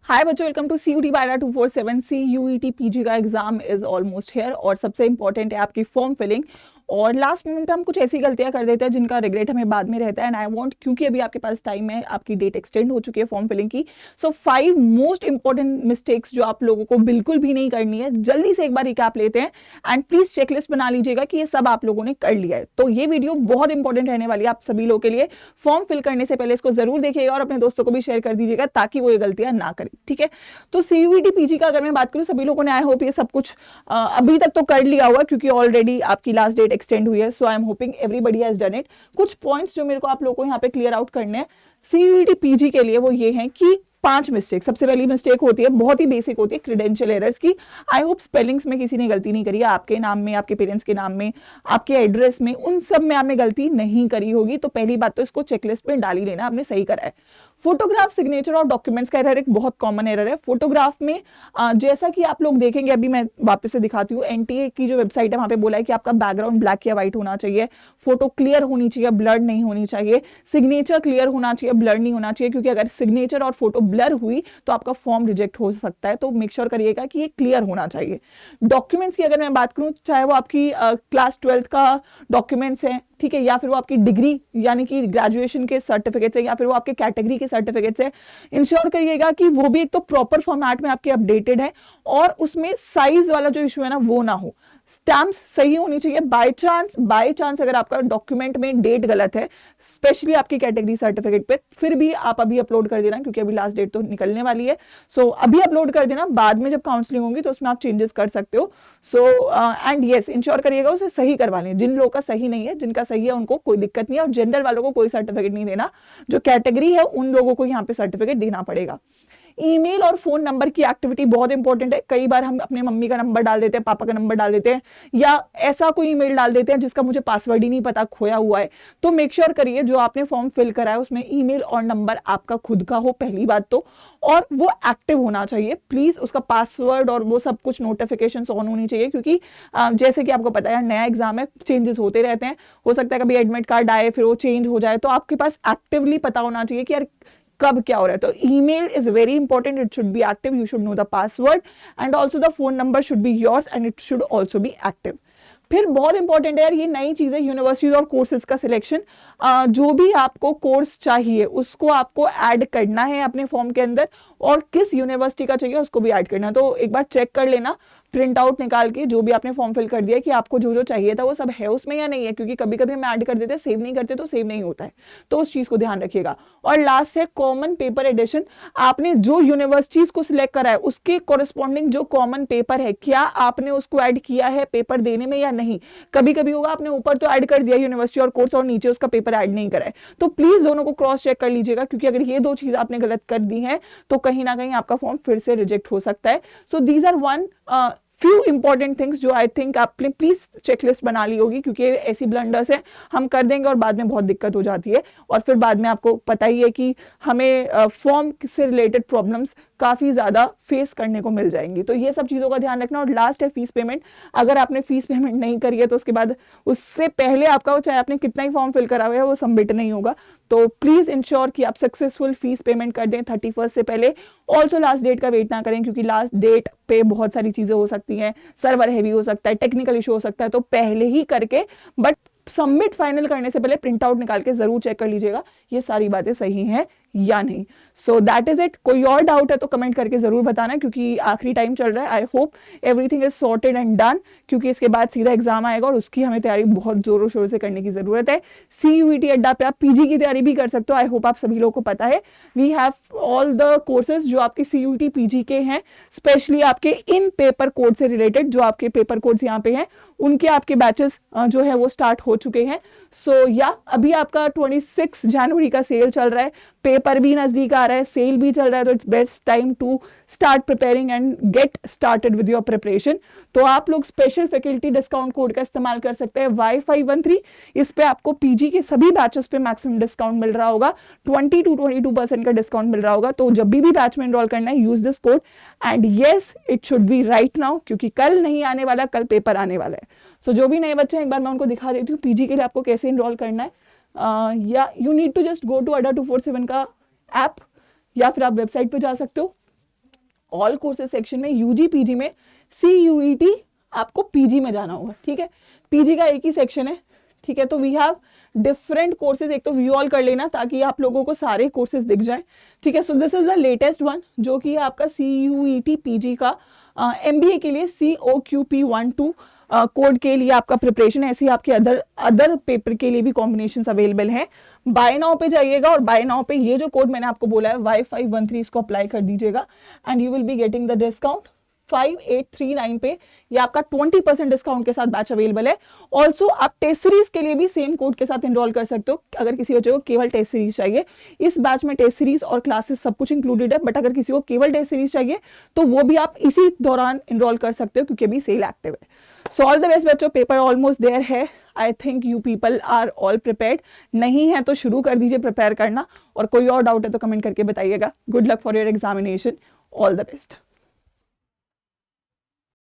हाय बच्चों, welcome to CUT बायरा 247। CUET PG का एग्जाम इज ऑलमोस्ट हेयर और सबसे इंपॉर्टेंट है आपकी फॉर्म फिलिंग। और लास्ट मोमेंट पे हम कुछ ऐसी गलतियां कर देते हैं जिनका रिग्रेट हमें बाद में रहता है। एंड आई वांट, क्योंकि अभी आपके पास टाइम है, आपकी डेट एक्सटेंड हो चुकी है फॉर्म फिलिंग की। सो 5 मोस्ट इंपॉर्टेंट मिस्टेक्स जो आप लोगों को बिल्कुल भी नहीं करनी है, जल्दी से एक बार रिकैप लेते हैं। एंड प्लीज चेकलिस्ट बना लीजिएगा कि ये सब आप लोगों ने कर लिया है। तो ये वीडियो बहुत इंपॉर्टेंट रहने वाली है आप सभी लोगों के लिए। फॉर्म फिल करने से पहले इसको जरूर देखिएगा और अपने दोस्तों को भी शेयर कर दीजिएगा ताकि वो ये गलतियां ना करें, ठीक है। तो CUET PG का अगर मैं बात करूं, सभी लोगों ने आई होप ये सब कुछ अभी तक तो कर लिया हुआ, क्योंकि ऑलरेडी आपकी लास्ट डेट एक्सटेंड हुई है। So I am hoping everybody has done it. कुछ पॉइंट्स जो मेरे को आप लोगों को यहाँ पे क्लियर आउट करने हैं CUET PG के लिए, वो ये हैं कि 5 मिस्टेक। सबसे पहली मिस्टेक होती है, बहुत ही बेसिक होती है, क्रेडेंशियल एरर्स की। आई होप स्पेलिंग्स में किसी ने गलती नहीं करी है, आपके नाम में, आपके पेरेंट्स के नाम में, आपके एड्रेस में, उन सब में आपने गलती नहीं करी होगी। तो पहली बात तो इसको चेकलिस्ट में डाल ही लेना, आपने सही करा है। फोटोग्राफ, सिग्नेचर और डॉक्यूमेंट्स का एरर एक बहुत कॉमन एरर है। फोटोग्राफ में जैसा कि आप लोग देखेंगे, अभी मैं वापस से दिखाती हूँ, NTA की जो वेबसाइट है वहां पे बोला है कि आपका बैकग्राउंड ब्लैक या व्हाइट होना चाहिए, फोटो क्लियर होनी चाहिए, ब्लर नहीं होनी चाहिए, सिग्नेचर क्लियर होना चाहिए, ब्लर नहीं होना चाहिए, क्योंकि अगर सिग्नेचर और फोटो ब्लर हुई तो आपका फॉर्म रिजेक्ट हो सकता है। तो मेक श्योर करिएगा कि ये क्लियर होना चाहिए। डॉक्यूमेंट्स की अगर मैं बात करूं, चाहे वो आपकी क्लास 12th का डॉक्यूमेंट्स है, ठीक है, या फिर वो आपकी डिग्री यानी कि ग्रेजुएशन के सर्टिफिकेट्स है, या फिर वो आपके कैटेगरी के सर्टिफिकेट्स है, इंश्योर करिएगा कि वो भी एक तो प्रॉपर फॉर्मेट में आपके अपडेटेड है और उसमें साइज वाला जो इशू है ना वो ना हो। स्टैम्प्स सही होनी चाहिए। बाय चांस अगर आपका डॉक्यूमेंट में डेट गलत है, स्पेशली आपकी कैटेगरी सर्टिफिकेट पे, फिर भी आप अभी अपलोड कर देना, क्योंकि अभी लास्ट डेट तो निकलने वाली है। सो अभी अपलोड कर देना, बाद में जब काउंसलिंग होगी तो उसमें आप चेंजेस कर सकते हो। सो एंड यस, इंश्योर करिएगा उसे सही करवा लें। जिन लोगों का सही नहीं है, जिनका सही है उनको कोई दिक्कत नहीं है, और जनरल वालों को कोई सर्टिफिकेट नहीं देना। जो कैटेगरी है उन लोगों को यहाँ पे सर्टिफिकेट देना पड़ेगा। ईमेल और फोन नंबर की एक्टिविटी बहुत इंपॉर्टेंट है। कई बार हम अपने मम्मी का नंबर डाल देते हैं, पापा का नंबर डाल देते हैं, या ऐसा कोई ईमेल डाल देते हैं जिसका मुझे पासवर्ड ही नहीं पता, खोया हुआ है। तो मेक श्योर करिए जो आपने फॉर्म फिल करा है उसमें ईमेल और नंबर आपका खुद का हो, पहली बात तो, और वो एक्टिव होना चाहिए प्लीज। उसका पासवर्ड और वो सब कुछ नोटिफिकेशन ऑन होनी चाहिए, क्योंकि जैसे कि आपको पता है नया एग्जाम है, चेंजेस होते रहते हैं। हो सकता है कभी एडमिट कार्ड आए फिर वो चेंज हो जाए, तो आपके पास एक्टिवली पता होना चाहिए कि यार कब क्या हो रहा है। तो email is very important, it should be active, you should know the password, and also the phone number should be yours and it should also be active. फिर बहुत इंपॉर्टेंट है यार, ये नई चीज है, यूनिवर्सिटीज और कोर्सेज का सिलेक्शन। जो भी आपको कोर्स चाहिए उसको आपको ऐड करना है अपने फॉर्म के अंदर, और किस यूनिवर्सिटी का चाहिए उसको भी ऐड करना है। तो एक बार चेक कर लेना, प्रिंट आउट निकाल के, जो भी आपने फॉर्म फिल कर दिया कि आपको जो जो चाहिए था वो सब है उसमें या नहीं है, क्योंकि कभी कभी हम ऐड कर देते हैं, सेव नहीं करते तो सेव नहीं होता है। तो उस चीज को ध्यान रखिएगा। और लास्ट है कॉमन पेपर एडिशन। आपने जो यूनिवर्सिटीज को सिलेक्ट करा है उसके कोरिस्पॉन्डिंग जो कॉमन पेपर है, क्या आपने उसको ऐड किया है पेपर देने में या नहीं। कभी कभी होगा आपने ऊपर तो ऐड कर दिया यूनिवर्सिटी और कोर्स, और नीचे उसका पेपर ऐड नहीं करा है। तो प्लीज दोनों को क्रॉस चेक कर लीजिएगा, क्योंकि अगर ये दो चीज आपने गलत कर दी है तो कहीं ना कहीं आपका फॉर्म फिर से रिजेक्ट हो सकता है। So these are one few important things जो आई थिंक आपने प्लीज चेकलिस्ट बना ली होगी, क्योंकि ऐसी ब्लंडर्स है हम कर देंगे और बाद में बहुत दिक्कत हो जाती है, और फिर बाद में आपको पता ही है कि हमें फॉर्म से रिलेटेड प्रॉब्लम्स काफी ज्यादा फेस करने को मिल जाएंगी। तो ये सब चीजों का ध्यान रखना। और लास्ट है फीस पेमेंट। अगर आपने फीस पेमेंट नहीं करी है तो उसके बाद, उससे पहले आपका चाहे आपने कितना ही फॉर्म फिल करा हुआ है वो सबमिट नहीं होगा। तो प्लीज इंश्योर कि आप सक्सेसफुल फीस पेमेंट कर दें 31 से पहले। ऑल्सो लास्ट डेट का वेट ना करें, क्योंकि लास्ट डेट पे बहुत सारी चीजें हो सकती हैं, सर्वर हैवी हो सकता है, टेक्निकल इशू हो सकता है, तो पहले ही करके, बट सबमिट फाइनल करने से पहले प्रिंट आउट निकाल के जरूर चेक कर लीजिएगा ये सारी बातें सही हैं या नहीं। So that is it. कोई और डाउट है तो कमेंट करके जरूर बताना, क्योंकि आखिरी टाइम चल रहा है। I hope everything is sorted and done, क्योंकि इसके बाद सीधा एग्जाम आएगा और उसकी हमें तैयारी बहुत जोरों शोर से करने की जरूरत है। CUET अड्डा पे आप PG की तैयारी भी कर सकते हो। आई होप आप सभी लोगों को पता है we have all the courses जो आपके CUET PG के हैं, स्पेशली आपके इन पेपर कोड से रिलेटेड, जो आपके पेपर कोड्स यहाँ पे हैं उनके आपके बैचेस जो है वो स्टार्ट हो चुके हैं। सो या अभी आपका 26 जनवरी का सेल चल रहा है, पेपर भी नजदीक आ रहा है, सेल भी चल रहा है, तो it's best time to start preparing and get started with your preparation. तो आप लोग स्पेशल फैकल्टी डिस्काउंट कोड का इस्तेमाल कर सकते हैं Y513। इस पे आपको PG के सभी बैचेस पे मैक्सिमम डिस्काउंट मिल रहा होगा, 20 to 22% का डिस्काउंट मिल रहा होगा। तो जब भी बैच में एनरोल करना है, use this code, and yes it should be right now, क्योंकि कल नहीं आने वाला, कल पेपर आने वाला है। सो जो भी नए बच्चे हैं, एक बार मैं उनको दिखा देती हूँ PG के लिए आपको कैसे एनरोल करना है। या you need to just go to Adda 247 का ऐप, या फिर आप वेबसाइट पे जा सकते हो। ऑल कोर्सेज सेक्शन में यूजी पीजी में CUET आपको पीजी में जाना होगा, ठीक है। पीजी का एक ही सेक्शन है, ठीक है। तो वी हैव डिफरेंट कोर्सेज, एक तो व्यू ऑल कर लेना ताकि आप लोगों को सारे कोर्सेज दिख जाएं, ठीक है। So this is the latest one जो कि आपका CUET पीजी का MBA के लिए COQP12 कोड के लिए आपका प्रिपरेशन है। ऐसे ही आपके अदर पेपर के लिए भी कॉम्बिनेशन अवेलेबल हैं। बाय नाउ पे जाइएगा और बाय नाउ पे ये जो कोड मैंने आपको बोला है Y513 इसको अप्लाई कर दीजिएगा and you will be getting the discount 5839 पे। ये आपका 20% डिस्काउंट के साथ बैच अवेलेबल है। ऑल्सो आप टेस्ट सीरीज के लिए भी सेम कोड के साथ एनरोल कर सकते हो अगर किसी बच्चे को केवल टेस्ट सीरीज चाहिए। इस बैच में टेस्ट सीरीज और क्लासेस सब कुछ इंक्लूडेड है, बट अगर किसी को केवल टेस्ट सीरीज चाहिए तो वो भी आप इसी दौरान एनरोल कर सकते हो क्योंकि अभी सेल एक्टिव है। सो ऑल द बेस्ट बच्चों, पेपर ऑलमोस्ट देयर है। I think you people are all prepared. नहीं है तो शुरू कर दीजिए प्रिपेयर करना, और कोई और डाउट है तो कमेंट करके बताइएगा। Good luck for your examination, all the best.